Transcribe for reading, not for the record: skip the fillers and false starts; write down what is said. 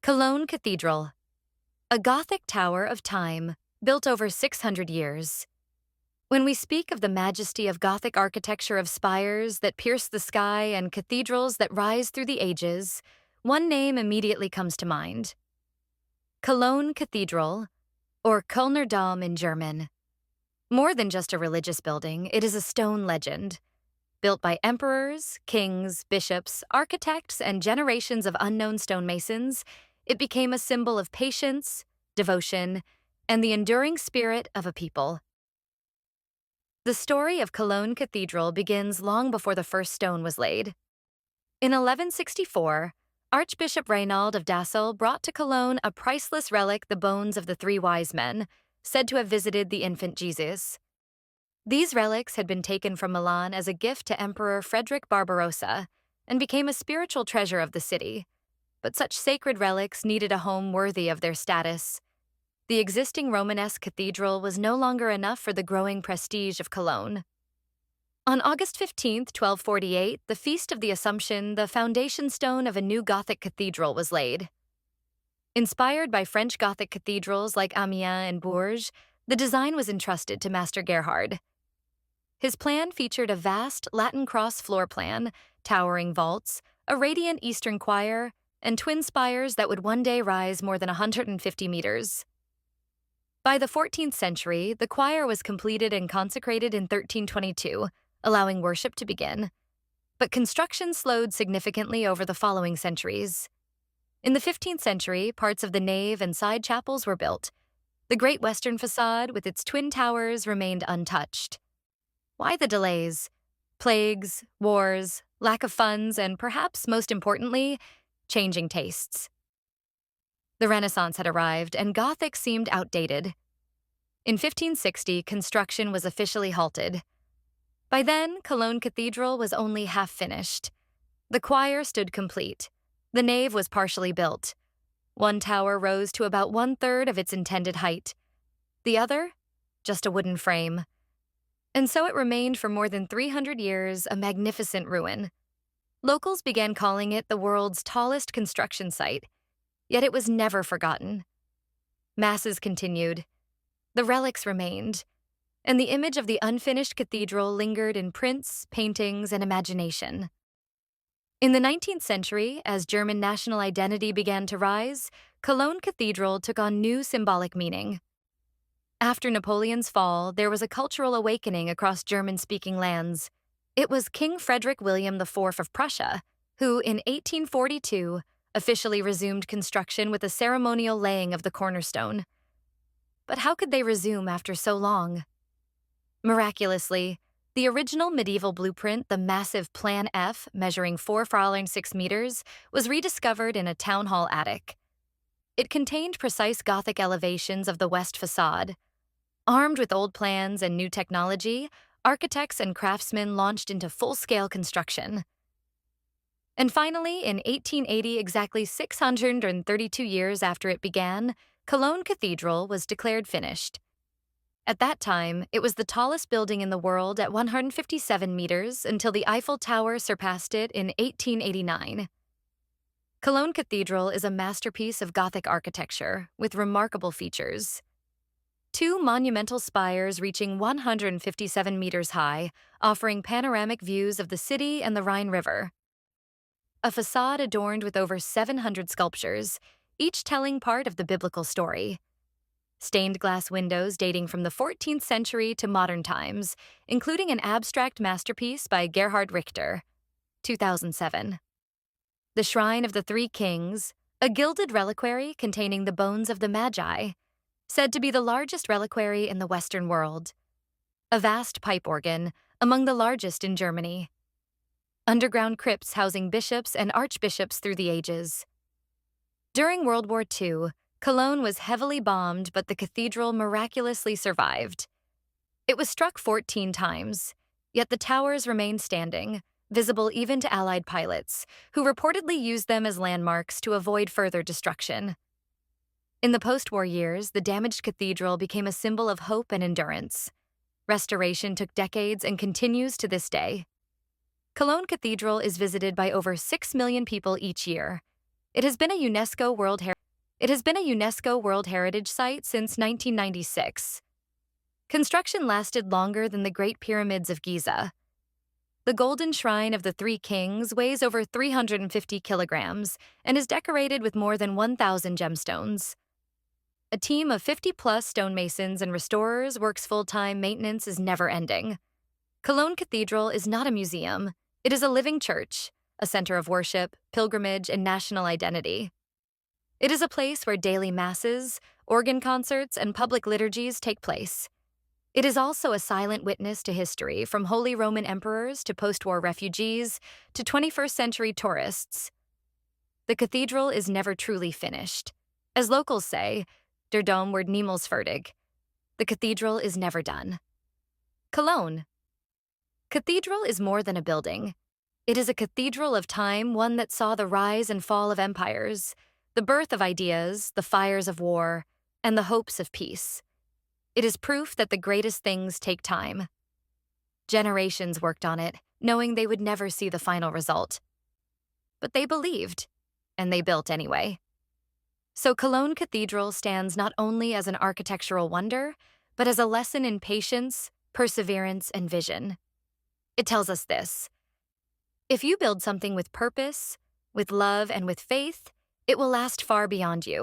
Cologne Cathedral, a Gothic tower of time built over 600 years. When we speak of the majesty of Gothic architecture of spires that pierce the sky and cathedrals that rise through the ages, one name immediately comes to mind. Cologne Cathedral, or Kölner Dom in German. More than just a religious building, it is a stone legend. Built by emperors, kings, bishops, architects, and generations of unknown stonemasons, it became a symbol of patience, devotion, and the enduring spirit of a people. The story of Cologne Cathedral begins long before the first stone was laid. In 1164, Archbishop Reinald of Dassel brought to Cologne a priceless relic, the bones of the three wise men, said to have visited the infant Jesus. These relics had been taken from Milan as a gift to Emperor Frederick Barbarossa and became a spiritual treasure of the city. But such sacred relics needed a home worthy of their status. The existing Romanesque cathedral was no longer enough for the growing prestige of Cologne. On August 15, 1248, the Feast of the Assumption, the foundation stone of a new Gothic cathedral was laid. Inspired by French Gothic cathedrals like Amiens and Bourges, the design was entrusted to Master Gerhard. His plan featured a vast Latin cross floor plan, towering vaults, a radiant eastern choir, and twin spires that would one day rise more than 150 meters. By the 14th century, the choir was completed and consecrated in 1322, allowing worship to begin. But construction slowed significantly over the following centuries. In the 15th century, parts of the nave and side chapels were built. The Great Western facade, with its twin towers, remained untouched. Why the delays? Plagues, wars, lack of funds, and perhaps most importantly, changing tastes. The Renaissance had arrived, and Gothic seemed outdated. In 1560, construction was officially halted. By then, Cologne Cathedral was only half finished. The choir stood complete. The nave was partially built. One tower rose to about 1/3 of its intended height. The other, just a wooden frame. And so it remained for more than 300 years, a magnificent ruin. Locals began calling it the world's tallest construction site, yet it was never forgotten. Masses continued. The relics remained, and the image of the unfinished cathedral lingered in prints, paintings, and imagination. In the 19th century, as German national identity began to rise, Cologne Cathedral took on new symbolic meaning. After Napoleon's fall, there was a cultural awakening across German-speaking lands. It was King Frederick William IV of Prussia, who, in 1842, officially resumed construction with a ceremonial laying of the cornerstone. But how could they resume after so long? Miraculously, the original medieval blueprint, the massive Plan F, measuring 4,6 meters, was rediscovered in a town hall attic. It contained precise Gothic elevations of the west facade. Armed with old plans and new technology, architects and craftsmen launched into full-scale construction. And finally, in 1880, exactly 632 years after it began, Cologne Cathedral was declared finished. At that time, it was the tallest building in the world at 157 meters until the Eiffel Tower surpassed it in 1889. Cologne Cathedral is a masterpiece of Gothic architecture with remarkable features. Two monumental spires reaching 157 meters high, offering panoramic views of the city and the Rhine River. A facade adorned with over 700 sculptures, each telling part of the biblical story. Stained glass windows dating from the 14th century to modern times, including an abstract masterpiece by Gerhard Richter, 2007. The Shrine of the Three Kings, a gilded reliquary containing the bones of the Magi, said to be the largest reliquary in the Western world. A vast pipe organ, among the largest in Germany. Underground crypts housing bishops and archbishops through the ages. During World War II, Cologne was heavily bombed, but the cathedral miraculously survived. It was struck 14 times, yet the towers remained standing, visible even to Allied pilots, who reportedly used them as landmarks to avoid further destruction. In the post-war years, the damaged cathedral became a symbol of hope and endurance. Restoration took decades and continues to this day. Cologne Cathedral is visited by over 6 million people each year. It has been a UNESCO World Heritage It has been a UNESCO World Heritage Site since 1996. Construction lasted longer than the Great Pyramids of Giza. The Golden Shrine of the Three Kings weighs over 350 kilograms and is decorated with more than 1,000 gemstones. A team of 50-plus stonemasons and restorers works full-time. Maintenance is never-ending. Cologne Cathedral is not a museum. It is a living church, a center of worship, pilgrimage, and national identity. It is a place where daily masses, organ concerts, and public liturgies take place. It is also a silent witness to history, from Holy Roman emperors to post-war refugees to 21st-century tourists. The cathedral is never truly finished. As locals say, der Dom wird niemals fertig. The cathedral is never done. Cologne. Cathedral is more than a building. It is a cathedral of time, one that saw the rise and fall of empires, the birth of ideas, the fires of war, and the hopes of peace. It is proof that the greatest things take time. Generations worked on it, knowing they would never see the final result. But they believed, and they built anyway. So Cologne Cathedral stands not only as an architectural wonder, but as a lesson in patience, perseverance, and vision. It tells us this: if you build something with purpose, with love, and with faith, it will last far beyond you.